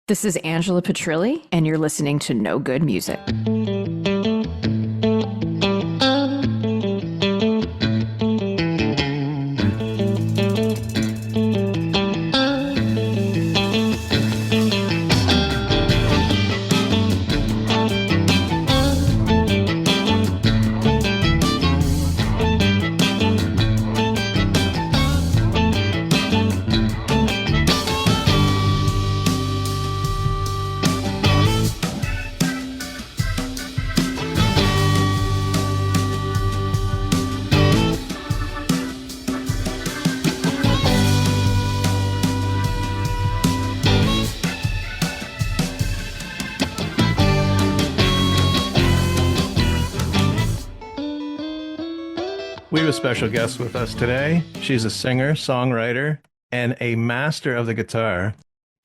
This is Angela Petrilli, and you're listening to No Good Music. We have a special guest with us today. She's a singer, songwriter, and a master of the guitar.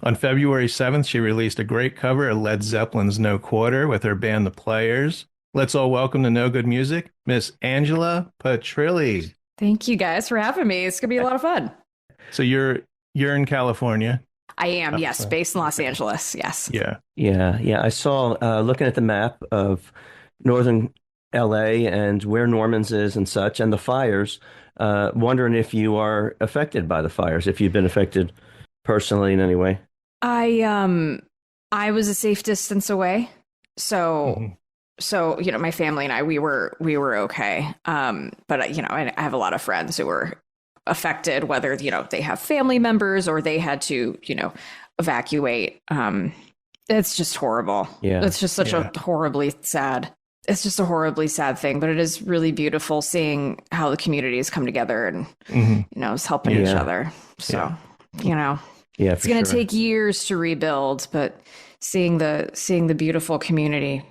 On February 7th, she released a great cover of Led Zeppelin's No Quarter with her band, The Players. Let's all welcome to No Good Music, Miss Angela Petrilli. Thank you guys for having me. It's going to be a lot of fun. So you're in California? I am, yes, based in Los Angeles, yes. Yeah. I saw, looking at the map of northern LA and where Norman's is and such, and the fires, wondering if you are affected by the fires, if you've been affected personally in any way. I was a safe distance away. So my family and I, we were okay. But I have a lot of friends who were affected, whether, they have family members or they had to, evacuate. It's just horrible. Yeah. It's just such a horribly sad. It's just a horribly sad thing, but it is really beautiful seeing how the communities come together and, is helping each other. So, it's going to take years to rebuild, but seeing the beautiful community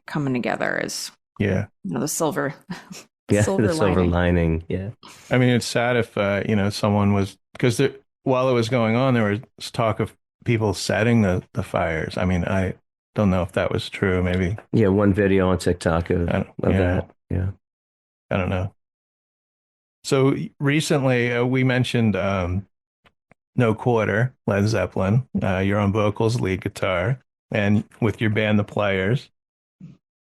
coming together is, the silver, silver lining. Yeah. I mean, it's sad if, someone was, because while it was going on, there was talk of people setting the fires. I mean, I don't know if that was true. Maybe. Yeah, one video on TikTok of that. Yeah. I don't know. So recently we mentioned No Quarter, Led Zeppelin. You're on vocals, lead guitar, and with your band, The Players.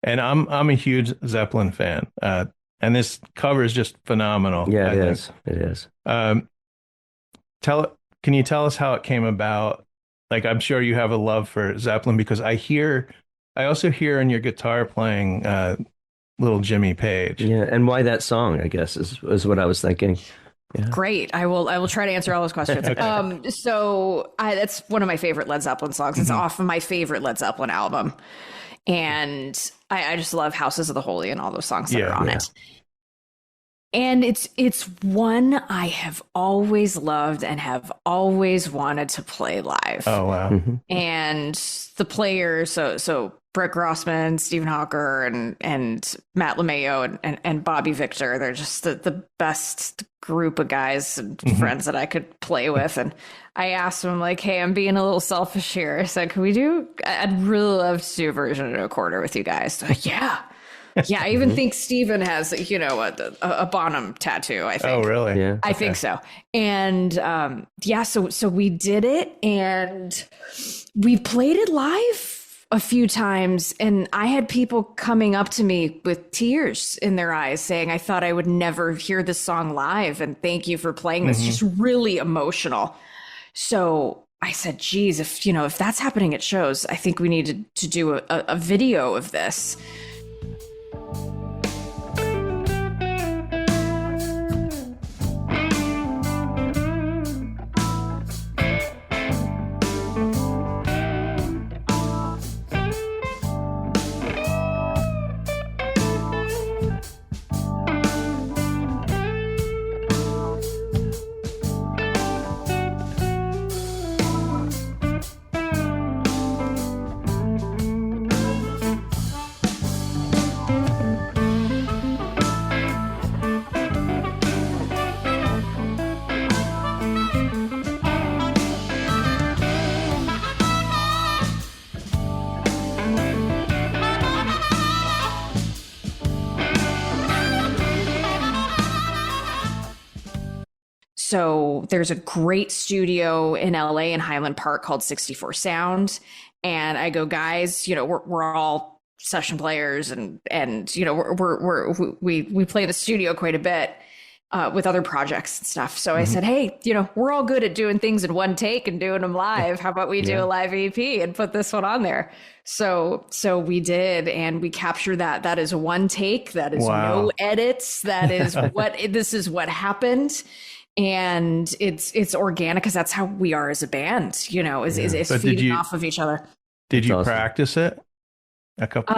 And I'm a huge Zeppelin fan. And this cover is just phenomenal. Yeah, it is. Can you tell us how it came about? Like, I'm sure you have a love for Zeppelin because I also hear in your guitar playing little Jimmy Page. Yeah, and why that song, I guess, is what I was thinking. Yeah. Great. I will try to answer all those questions. Okay. So that's one of my favorite Led Zeppelin songs. It's off of my favorite Led Zeppelin album. And I just love Houses of the Holy and all those songs that are on it. And it's one I have always loved and have always wanted to play live. Oh, wow. Mm-hmm. And the players, so Brett Grossman, Stephen Hawker, and Matt LeMayo and Bobby Victor, they're just the best group of guys and friends that I could play with. And I asked them, like, hey, I'm being a little selfish here. I said, I'd really love to do a version of No Quarter with you guys. So, yeah. Yeah, I even think Steven has, a Bonham tattoo, I think. Oh, really? Yeah. I think so. And so we did it, and we played it live a few times, and I had people coming up to me with tears in their eyes saying, I thought I would never hear this song live, and thank you for playing this. Just really emotional. So I said, geez, if that's happening at shows, I think we need to do a video of this. so there's a great studio in LA in Highland Park called 64 Sound. And I go, guys, we're all session players and we play the studio quite a bit with other projects and stuff. So I said, hey, we're all good at doing things in one take and doing them live. How about we do a live EP and put this one on there? So we did, and we captured that. That is one take. That is no edits. That is this is what happened. And it's organic because that's how we are as a band, is feeding off of each other. Did you practice it? A couple.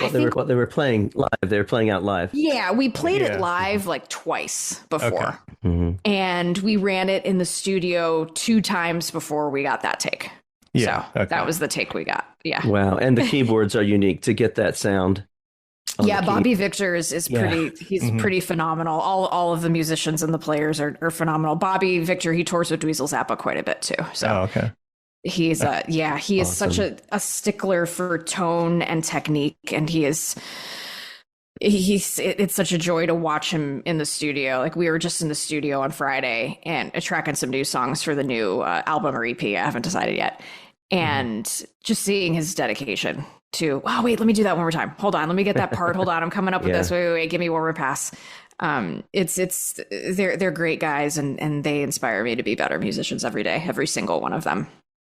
They were playing live. They were playing out live. Yeah, we played it live like twice before, and we ran it in the studio 2 times before we got that take. Yeah, so that was the take we got. Yeah. Wow, and the keyboards are unique to get that sound. Yeah, Bobby Victor is pretty. He's pretty phenomenal. All of the musicians and the players are phenomenal. Bobby Victor, he tours with Dweezil Zappa quite a bit too. So he's he is such a stickler for tone and technique, and it's such a joy to watch him in the studio. Like, we were just in the studio on Friday and tracking some new songs for the new album or EP. I haven't decided yet, and just seeing his dedication to, wait, let me do that one more time. Hold on, let me get that part. Hold on, I'm coming up with this. Wait, give me one more pass. They're great guys, and they inspire me to be better musicians every day, every single one of them.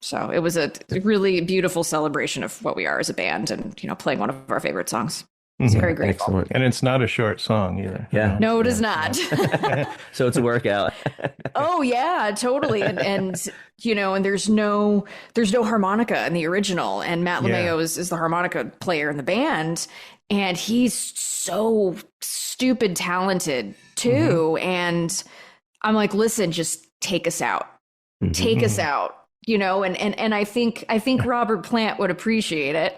So it was a really beautiful celebration of what we are as a band, and playing one of our favorite songs. It's very grateful. Excellent. And it's not a short song either. Yeah. No, it is not. So it's a workout. Oh yeah, totally. And there's no harmonica in the original, and Matt LeMayo is the harmonica player in the band, and he's so stupid talented too. And I'm like, listen, just take us out. Take us out. And I think Robert Plant would appreciate it,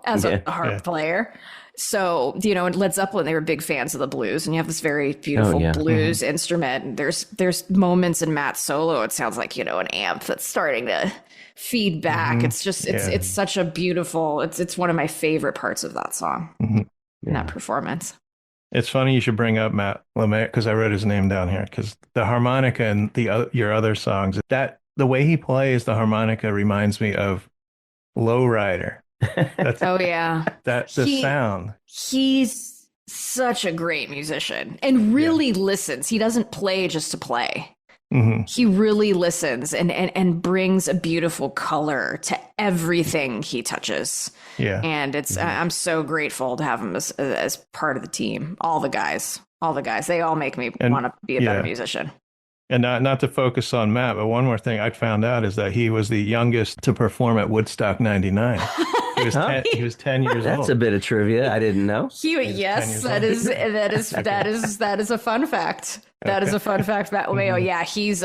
as a harp player. So, and Led Zeppelin, they were big fans of the blues, and you have this very beautiful blues instrument. And there's moments in Matt's solo, it sounds like, an amp that's starting to feed back. It's just, it's such a beautiful, it's one of my favorite parts of that song, in that performance. It's funny you should bring up Matt LeMayo, because I wrote his name down here, because the harmonica and your other songs, the way he plays the harmonica reminds me of Lowrider. That's, That's the sound. He's such a great musician and really listens. He doesn't play just to play. He really listens and brings a beautiful color to everything he touches. Yeah. And it's I'm so grateful to have him as part of the team. All the guys, they all make me want to be a better musician. And not to focus on Matt, but one more thing I found out is that he was the youngest to perform at Woodstock 99. He was 10 years old. That's a bit of trivia I didn't know. That is a fun fact. That is a fun fact, Matt LeMayo. Yeah, he's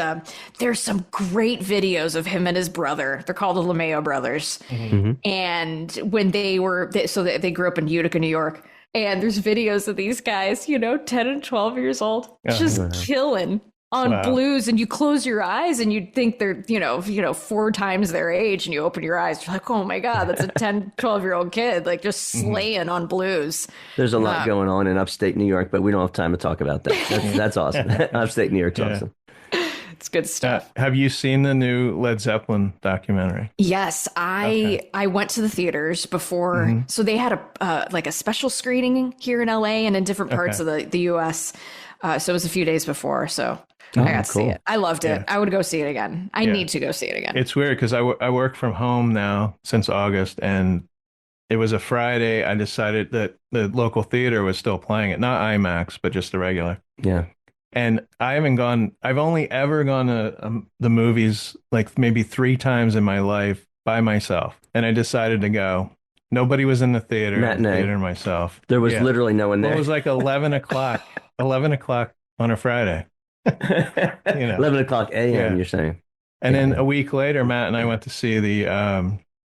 there's some great videos of him and his brother. They're called the LeMayo brothers. And when they grew up in Utica, New York. And there's videos of these guys, 10 and 12 years old, just killing on blues, and you close your eyes and you'd think they're 4 times their age, and you open your eyes, you're like, oh my god, that's a 10, 12-year-old kid, like, just slaying on blues. There's a lot going on in upstate New York, but we don't have time to talk about that. That's awesome. Upstate New York's awesome. It's good stuff. Have you seen the new Led Zeppelin documentary? Yes, I went to the theaters before. So they had a special screening here in LA and in different parts of the US. So it was a few days before. So I got to see it. I loved it. I would go see it again. I need to go see it again. It's weird because I work from home now since August, and it was a Friday. I decided that the local theater was still playing it, not IMAX, but just the regular. Yeah. And I've only ever gone to the movies like maybe 3 times in my life by myself. And I decided to go. Nobody was in the theater. Theater myself. There was literally no one there. It was like 11 o'clock. 11 o'clock on a Friday. 11 o'clock a.m. You're saying. And then a week later, Matt and I went to see the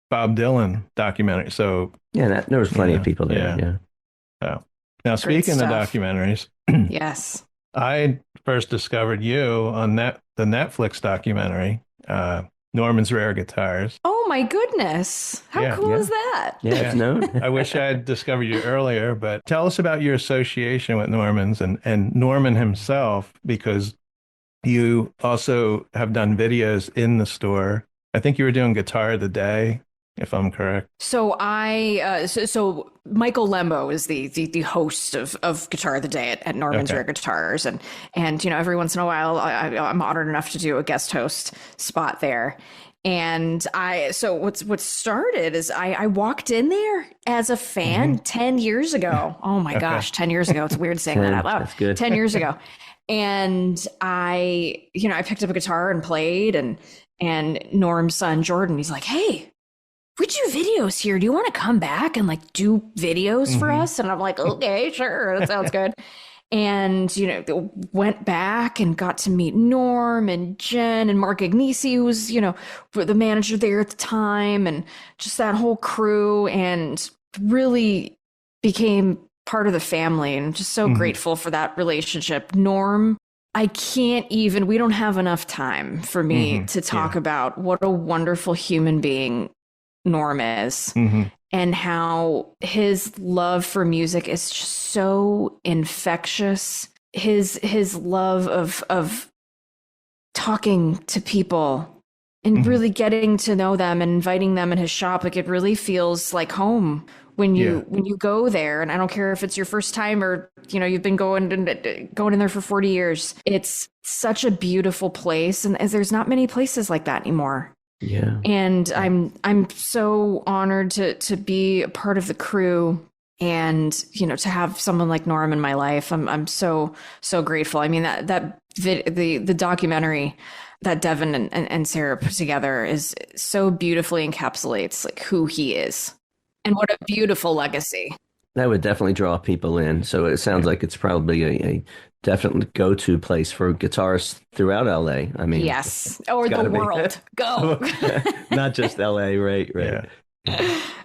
Bob Dylan documentary. So there was plenty of people there. Yeah. So now, speaking of documentaries, yes, I first discovered you on the Netflix documentary, Norman's Rare Guitars. Oh my goodness. How cool is that? Yeah, it's known. I wish I had discovered you earlier, but tell us about your association with Norman's and Norman himself, because you also have done videos in the store. I think you were doing Guitar of the Day, if I'm correct. So so Michael Lembo is the host of Guitar of the Day at Norman's Okay. Rare Guitars, and every once in a while I'm honored enough to do a guest host spot there. And so what started is I walked in there as a fan 10 years ago. Oh my gosh, 10 years ago. It's weird saying that out loud. That's good. 10 years ago. And I picked up a guitar and played, and Norm's son Jordan, he's like, "Hey, we do videos here. Do you want to come back and like do videos for us?" And I'm like, "Okay, sure. That sounds good." And, went back and got to meet Norm and Jen and Mark Agnesi, who was, the manager there at the time, and just that whole crew, and really became part of the family, and just so grateful for that relationship. Norm, we don't have enough time for me to talk about what a wonderful human being Norm is. And how his love for music is just so infectious. His love of talking to people and really getting to know them and inviting them in his shop, like it really feels like home when you go there. And I don't care if it's your first time or you've been going in there for 40 years. It's such a beautiful place, and there's not many places like that anymore. Yeah. And I'm so honored to be a part of the crew, and to have someone like Norm in my life. I'm so grateful. I mean, the documentary that Devin and Sarah put together is so beautifully encapsulates like who he is, and what a beautiful legacy. That would definitely draw people in. So it sounds like it's probably a definitely go-to place for guitarists throughout LA. I mean, yes, or the world. Go. Not just LA, right? Yeah.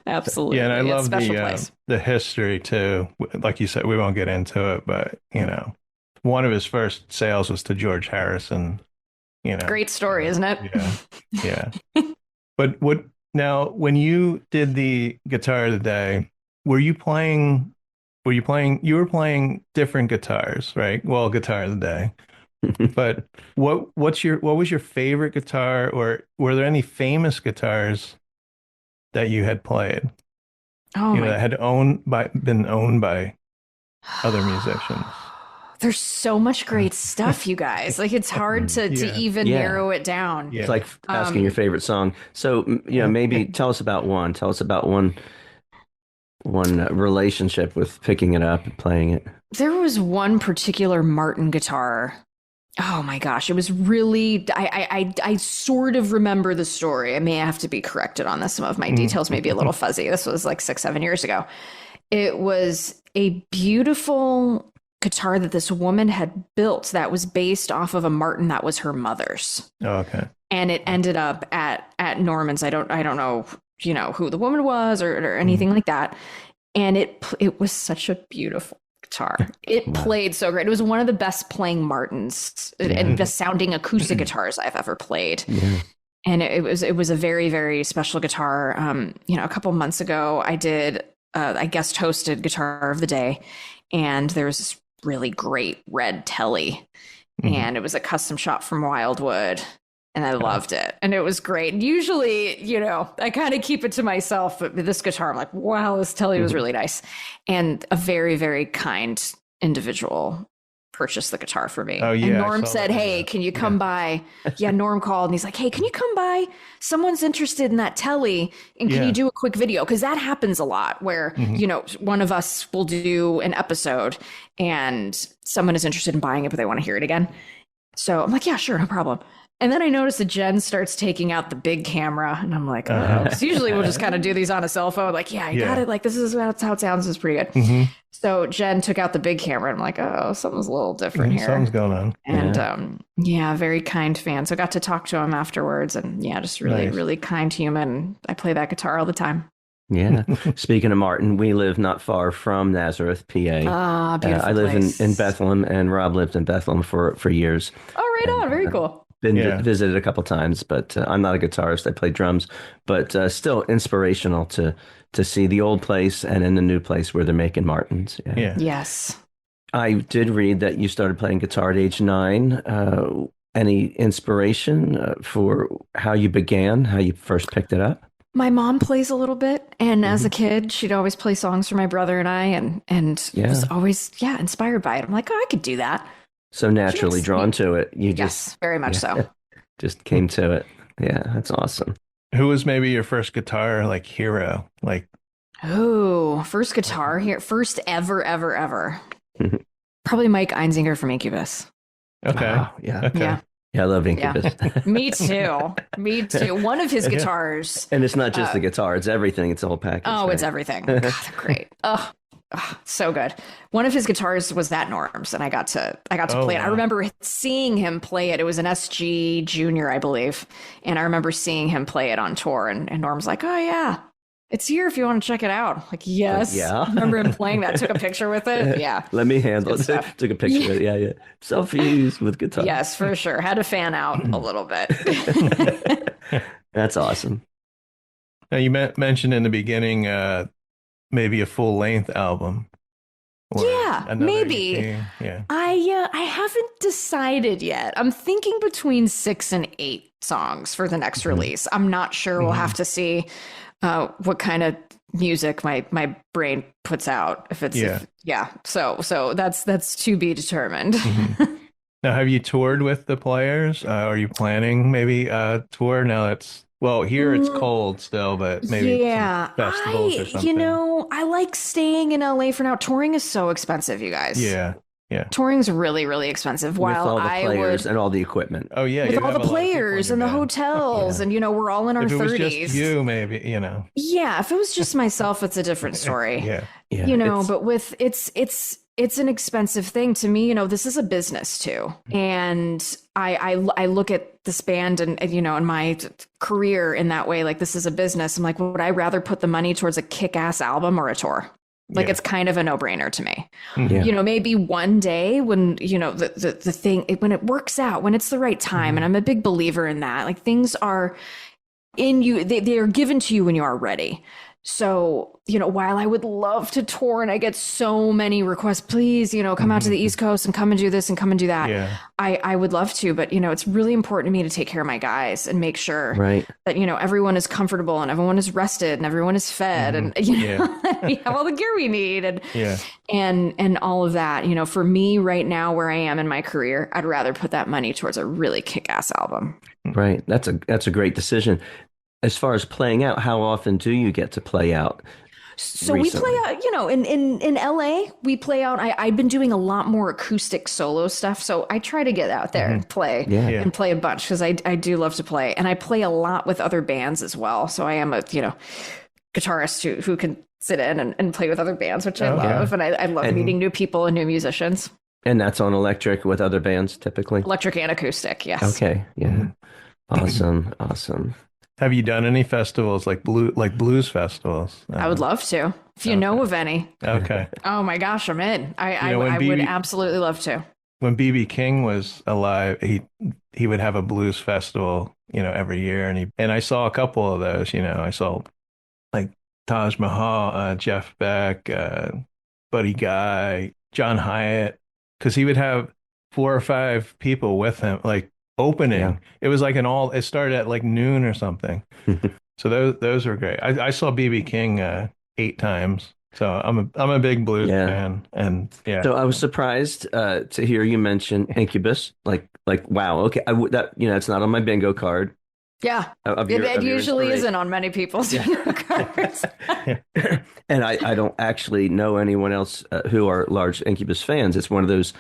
Absolutely. Yeah, and I It's a love special place. the history too. Like you said, we won't get into it, but one of his first sales was to George Harrison. Great story, isn't it? Yeah. But when you did the Guitar of the Day, you were playing different guitars, right? Well, Guitar of the Day. But what was your favorite guitar, or were there any famous guitars that you had played? That had been owned by other musicians. There's so much great stuff, you guys. Like, it's hard to even narrow it down. It's like asking your favorite song. So, maybe tell us about one. Tell us about one relationship with picking it up and playing it. There was one particular Martin guitar. Oh my gosh, it was really, I sort of remember the story. I may have to be corrected on this. Some of my details may be a little fuzzy. This was like 6-7 years ago. It was a beautiful guitar that this woman had built that was based off of a Martin that was her mother's. Oh, okay. And it ended up at Norman's. I don't know, who the woman was or anything like that. And it was such a beautiful guitar. It played so great. It was one of the best playing Martins and best sounding acoustic guitars I've ever played. Yeah. And it was a very, very special guitar. A couple months ago, I guest hosted Guitar of the Day, and there was this really great red Telly, and it was a custom shop from Wildwood. And I loved it. And it was great. And usually, I kind of keep it to myself. But with this guitar, I'm like, wow, this Telly was really nice. And a very, very kind individual purchased the guitar for me. Oh, yeah. And Norm said, hey, can you come by? Yeah, Norm called and he's like, hey, can you come by? Someone's interested in that Telly. And can you do a quick video? Because that happens a lot where, one of us will do an episode and someone is interested in buying it, but they want to hear it again. So I'm like, yeah, sure, no problem. And then I noticed that Jen starts taking out the big camera, and I'm like, oh, because usually we'll just kind of do these on a cell phone. Like, yeah, you got it. Like, this is how it sounds. This is pretty good. So Jen took out the big camera, and I'm like, oh, something's a little different here. Something's going on. And very kind fan. So I got to talk to him afterwards, and just really, really kind human. I play that guitar all the time. Yeah. Speaking of Martin, we live not far from Nazareth, PA. Ah, beautiful I live place. in Bethlehem, and Rob lived in Bethlehem for years. Oh, right on. Very cool. Been visited a couple times, but I'm not a guitarist. I play drums, but still inspirational to see the old place and in the new place where they're making Martins. Yeah. Yes. I did read that you started playing guitar at age 9. any inspiration for how you began, how you first picked it up? My mom plays a little bit, and as a Hmm. kid, she'd always play songs for my brother and I, and was Yeah. always inspired by it. I'm like, oh, I could do that. So naturally Yes. drawn to it. You just, Yes, very much yeah, so. just came to it. Yeah, that's awesome. Who was maybe your first guitar like hero? Like, Oh, first guitar here, first ever, ever, ever. Probably Mike Einziger from Incubus. okay, Wow, yeah. okay, Yeah, Yeah, I love yeah. Incubus. Me too. Me too. One of his guitars. And it's not just the guitar, it's everything. It's the whole package. Oh, it's right? everything. God, they're great. Oh, so good. One of his guitars was that Norm's, and I got to Oh, play it. I wow. remember seeing him play it. It was an SG Junior, I believe, and I remember seeing him play it on tour. And Norm's like, "Oh yeah, it's here if you want to check it out." Like, yes. Yeah. I remember him playing that. Took a picture with it. Yeah. Let me handle Good it. stuff. Took a picture of it. Yeah, yeah. Selfies with guitar. Yes, for sure. Had to fan out a little bit. That's awesome. Now you mentioned in the beginning maybe a full length album. Or Yeah, another maybe. EP. Yeah. I haven't decided yet. I'm thinking between 6 and 8 songs for the next release. I'm not sure. We'll have to see what kind of music my brain puts out. If it's Yeah. So that's to be determined. Now, have you toured with the players? Are you planning maybe a tour? Now that's well, here it's cold still, but maybe some festivals or something. I like staying in LA for now. Touring is so expensive, you guys. Yeah. Yeah. Touring's really, really expensive. With While all the I players would and all the equipment. Oh yeah. with you all have the a lot of people in players your and the band. hotels, Yeah. and we're all in our If it was 30s. just you, maybe, Yeah, if it was just myself, it's a different story. Yeah. Yeah, But with it's an expensive thing to me. This is a business too, and I look at this band and and my career in that way. Like, this is a business. I'm like, would I rather put the money towards a kick-ass album or a tour? Like, Yeah. it's kind of a no-brainer to me. Yeah. Maybe one day when the thing when it works out, when it's the right time, and I'm a big believer in that. Like, things are in you, they are given to you when you are ready. So, while I would love to tour and I get so many requests, please, come out to the East Coast and come and do this and come and do that. Yeah. I would love to, but, it's really important to me to take care of my guys and make sure Right. that, everyone is comfortable and everyone is rested and everyone is fed and, we have all the gear we need Yeah. and all of that. For me right now, where I am in my career, I'd rather put that money towards a really kick-ass album. Right. That's a great decision. As far as playing out, how often do you get to play out? So Recently. we play out, in LA, we play out. I've been doing a lot more acoustic solo stuff. So I try to get out there and play Yeah. and play a bunch because I do love to play. And I play a lot with other bands as well. So I am a, guitarist who can sit in and play with other bands, which I love. And I love meeting new people and new musicians. And that's on electric with other bands typically? Electric and acoustic, yes. Okay. Yeah. Awesome. Awesome. Have you done any festivals like blues festivals? I would love to. If you know of any. Okay. Oh my gosh, I'm in. I when would BB absolutely love to. When BB King was alive, he would have a blues festival, every year, and I saw a couple of those. I saw like Taj Mahal, Jeff Beck, Buddy Guy, John Hyatt, because he would have 4 or 5 people with him, like opening. Yeah. It was like it started at like noon or something. So those were great. I saw BB King 8 times. So I'm a big blues fan, and yeah. So I was surprised to hear you mention Incubus. Like wow, okay, it's not on my bingo card. Yeah. Of It your usually inspiration. isn't on many people's cards. And I don't actually know anyone else who are large Incubus fans. It's one of those,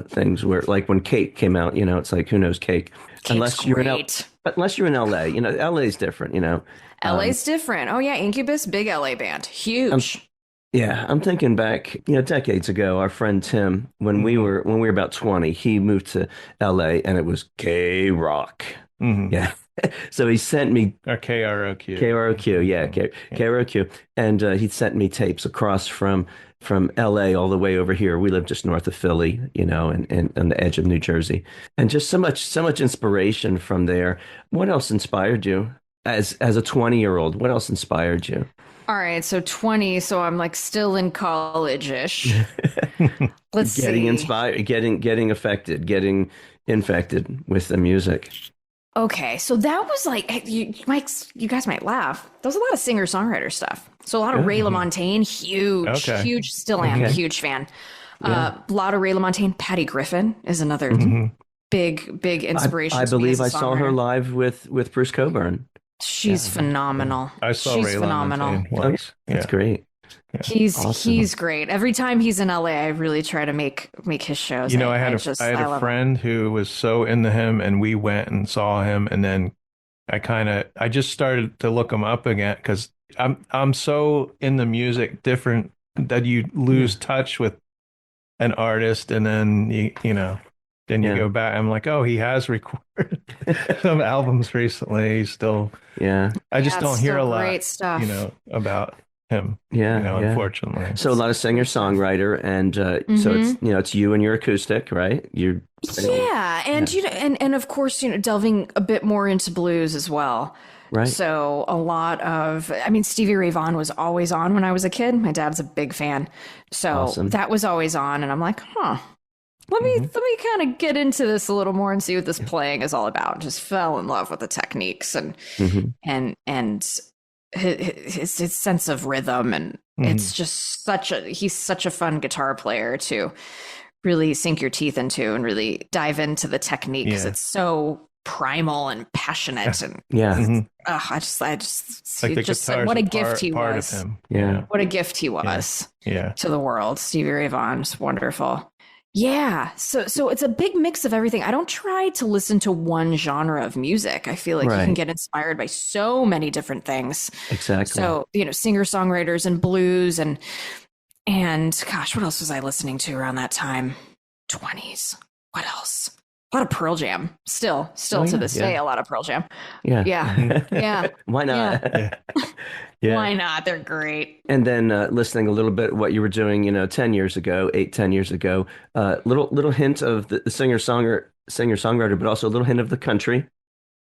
things where, like, when Cake came out, it's like, who knows Cake? Cake's great. Unless you're in LA, LA is different, LA's different. Oh yeah, Incubus, big LA band, huge. Yeah, I'm thinking back, decades ago, our friend Tim, when we were about 20, he moved to LA and it was K-Rock. Mhm. Yeah. So he sent me Or KROQ. KROQ, yeah, KROQ, and he sent me tapes across from LA all the way over here. We live just north of Philly, and on the edge of New Jersey, and just so much inspiration from there. What else inspired you as a 20-year-old? What else inspired you? All right, so 20, so I'm like still in college-ish. Let's Getting see. inspired, getting affected, getting infected with the music. Okay, so that was like you guys might laugh. There was a lot of singer-songwriter stuff. So a lot of Ray LaMontagne, huge, Okay. huge, still am, huge fan. A lot of Ray LaMontagne. Patty Griffin is another big inspiration. I to me believe as a I saw her songwriter. live with Bruce Cockburn. She's phenomenal. I saw She's Ray phenomenal. LaMontagne once. That's great. He's great. Every time he's in LA, I really try to make his shows. You know, I had a friend who was so into him, and we went and saw him, and then I just started to look him up again because I'm so in the music different that you lose touch with an artist, and then then you go back. I'm like, oh, he has recorded some albums recently. He's still I just don't hear a lot great stuff. about him. Yeah. Unfortunately. So a lot of singer-songwriter, and so it's you and your acoustic, right? And of course, delving a bit more into blues as well. Right. So a lot of, Stevie Ray Vaughn was always on when I was a kid. My dad's a big fan. So that was always on. And I'm like, let me kind of get into this a little more and see what this playing is all about. Just fell in love with the techniques and his sense of rhythm. And it's just he's such a fun guitar player to really sink your teeth into and really dive into the techniques. It's so primal and passionate and I just like the just guitar's what a gift he part was. Of him. What a gift he was to the world. Stevie Ray Vaughn's wonderful. So it's a big mix of everything. I don't try to listen to one genre of music. I feel like you can get inspired by so many different things. Exactly. So singer-songwriters and blues and gosh, what else was I listening to around that time? 20s. What else? A lot of Pearl Jam. Still to this day, a lot of Pearl Jam. Yeah. Why not? Why not? They're great. And then listening a little bit what you were doing, 10 years ago, 10 years ago, little hint of the singer-songwriter, but also a little hint of the country.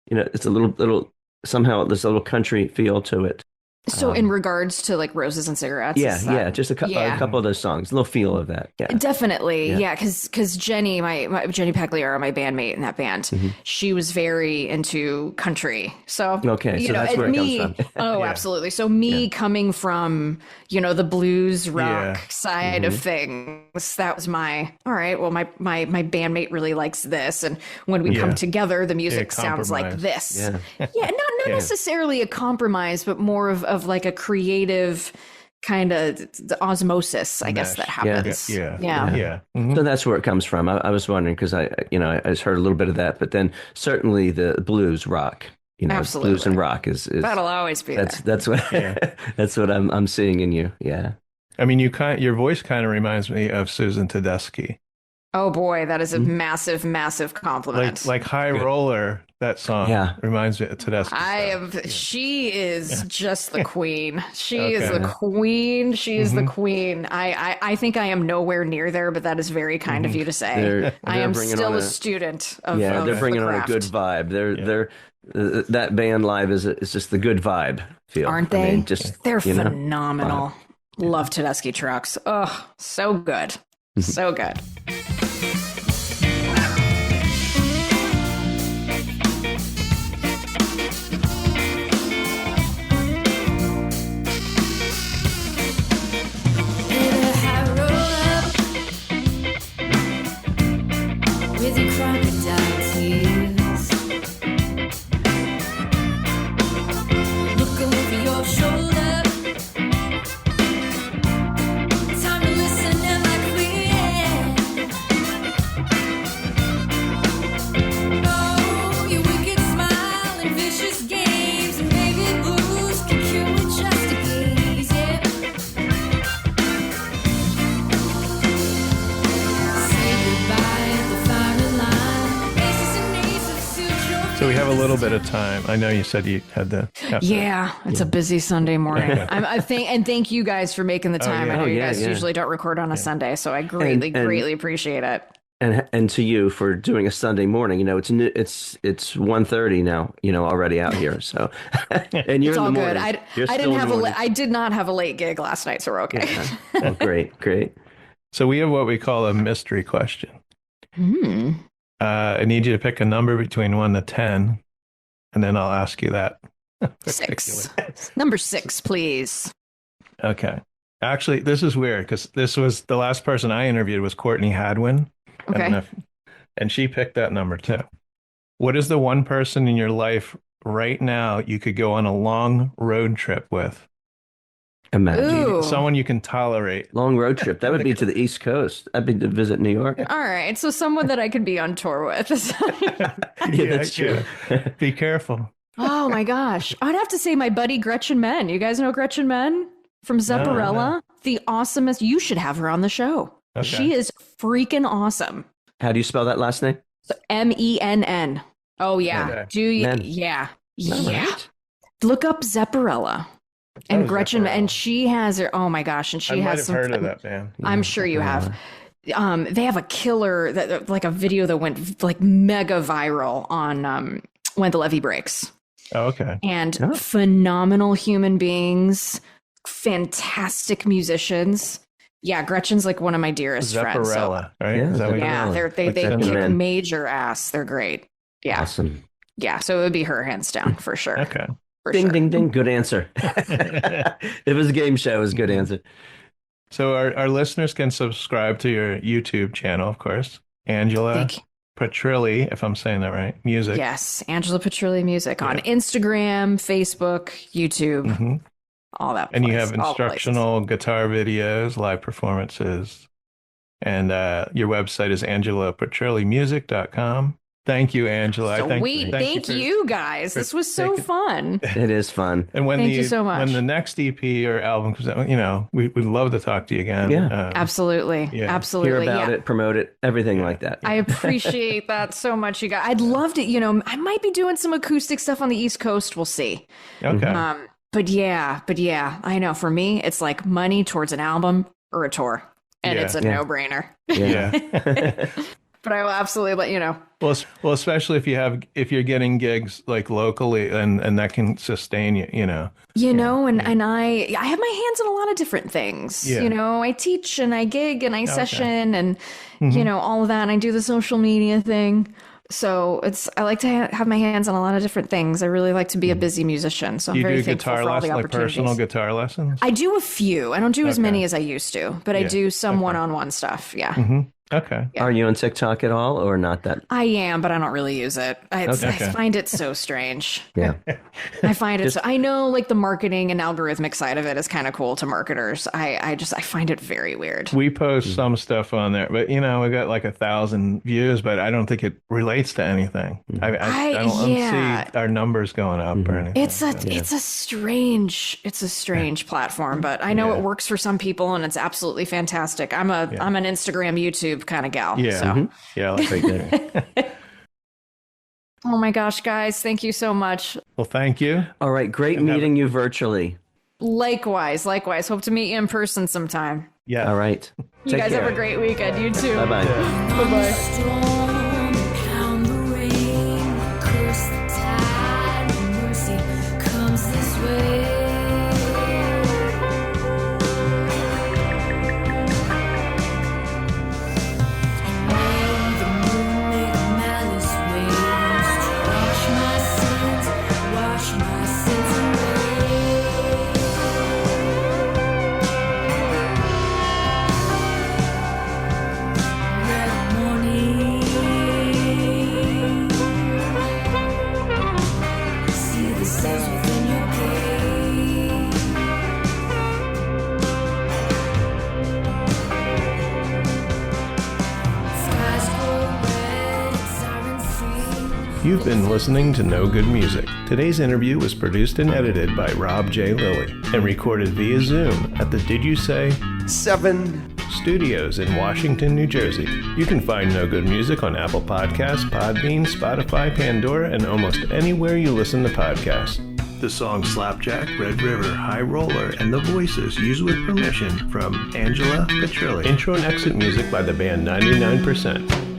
It's a little somehow there's a little country feel to it. So in regards to like Roses and Cigarettes? Just a couple of those songs, a little feel of that. Yeah. Definitely. Because Jenny, my Jenny Pagliaro, my bandmate in that band, she was very into country. So, okay, so that's where it comes from. Absolutely. So me coming from, the blues rock side of things, that was my bandmate really likes this. And when we come together, the music sounds like this. Not necessarily a compromise, but more of like a creative kind of the osmosis, I guess, that happens. So that's where it comes from. I was wondering because I just heard a little bit of that, but then certainly the blues rock, absolutely. Blues and rock is that'll always be that's what that's what I'm seeing in you. Yeah. I mean, your voice kind of reminds me of Susan Tedeschi. Oh boy, that is a massive, massive compliment. Like High Roller, that song reminds me of Tedeschi. She is just the queen. She is the queen. She is the queen. I think I am nowhere near there, but that is very kind of you to say. I am still a student of they're bringing the on a good vibe. They're that band live is just the good vibe feel. Aren't they? I mean, they're phenomenal. Love Tedeschi trucks. Oh, so good. So good. So we have a little bit of time. I know you said you had to. It's a busy Sunday morning. Thank you guys for making the time. I know you guys usually don't record on a Sunday, so I greatly appreciate it. And to you for doing a Sunday morning. It's 1:30 now, already out here. So, and you're It's in all the good. morning. I did not have a late gig last night, so we're okay. Yeah. Oh, great. So we have what we call a mystery question. Hmm. I need you to pick a number between 1 to 10, and then I'll ask you that. 6. Number 6, please. Okay. Actually, this is weird because this was the last person I interviewed was Courtney Hadwin. Okay. And she picked that number too. What is the one person in your life right now you could go on a long road trip with? Imagine. Ooh. Someone you can tolerate. Long road trip. That would be to the East Coast. That'd be to visit New York. All right. So someone that I could be on tour with. Yeah, that's true. Be careful. Oh my gosh. I'd have to say my buddy Gretchen Menn. You guys know Gretchen Menn from Zeparella? No. The awesomest. You should have her on the show. Okay. She is freaking awesome. How do you spell that last name? So Menn. Oh yeah. Okay. Do you? Men. Yeah. All Yeah. right. Look up Zeparella. And Oh, Gretchen, Zeparella. and she has her. Oh my gosh! And she I might has have some. heard of that band. I'm sure you have. They have a killer that, like a video that went like mega viral on When the Levee Breaks, Oh, okay. and Oh. phenomenal human beings, fantastic musicians. Yeah, Gretchen's like one of my dearest friends. So, Zeparella, right? Yeah, Is that what you- yeah, they Like that kick band. major ass. They're great. Yeah, Awesome. yeah. So it would be her hands down for sure. Okay. For Ding, sure. ding, ding. Good answer. If it was a game show, it was a good answer. So our listeners can subscribe to your YouTube channel, of course. Angela Thank you. Petrilli, if I'm saying that right. Music. Yes, Angela Petrilli Music on Yeah. Instagram, Facebook, YouTube, Mhm. all that. And you place, have all the places. instructional guitar videos, live performances. And your website is angelapetrillimusic.com. Thank you, Angela. Sweet. Thank for- you guys. for This was so taking- fun. It is fun. And when Thank you so much. when the next EP or album comes out, we'd love to talk to you again. Yeah. Absolutely. yeah. Absolutely. Hear about Yeah. it, promote it, everything like that. I appreciate that so much, you guys. I'd love to, I might be doing some acoustic stuff on the East Coast. We'll see. Okay. But yeah, I know for me, it's like money towards an album or a tour. And Yeah. it's a Yeah. no-brainer. Yeah. But I will absolutely let you know. Well, especially if you're getting gigs like locally and that can sustain you, And I have my hands in a lot of different things. Yeah. I teach and I gig and I session and Mm-hmm. all of that. And I do the social media thing. So I like to have my hands on a lot of different things. I really like to be a busy musician. So I'm you very do thankful guitar for all the lessons, like opportunities. personal guitar lessons. I do a few. I don't do as Okay. many as I used to, but I Yeah. do some one-on-one stuff. Yeah. Mm-hmm. Okay. Are you on TikTok at all or not that? I am, but I don't really use it. I Okay. find it so strange. Yeah. I find it. I know, like the marketing and algorithmic side of it is kind of cool to marketers. I find it very weird. We post some stuff on there, but we got like 1,000 views, but I don't think it relates to anything. I don't see our numbers going up or anything. It's a strange platform, but I know it works for some people, and it's absolutely fantastic. I'm an Instagram, YouTube kind of gal. Yeah. So. Yeah. Like Oh my gosh, guys! Thank you so much. Well, thank you. All right. Great meeting you virtually. Likewise. Hope to meet you in person sometime. Yeah. All right. You Take guys care. have a great weekend. You too. Bye-bye. Bye-bye. Storm, pound the rain, curse the tide, mercy comes this way. And the moon make malice waves to wash my sins away. Red morning, see the cells within your gate. Skies grow red, sirens sing. You've been listening to No Good Music. Today's interview was produced and edited by Rob J. Lilly and recorded via Zoom at the Did You Say 7 Studios in Washington, New Jersey. You can find No Good Music on Apple Podcasts, Podbean, Spotify, Pandora, and almost anywhere you listen to podcasts. The song Slapjack, Red River, High Roller, and the voices used with permission from Angela Petrilli. Intro and exit music by the band 99%.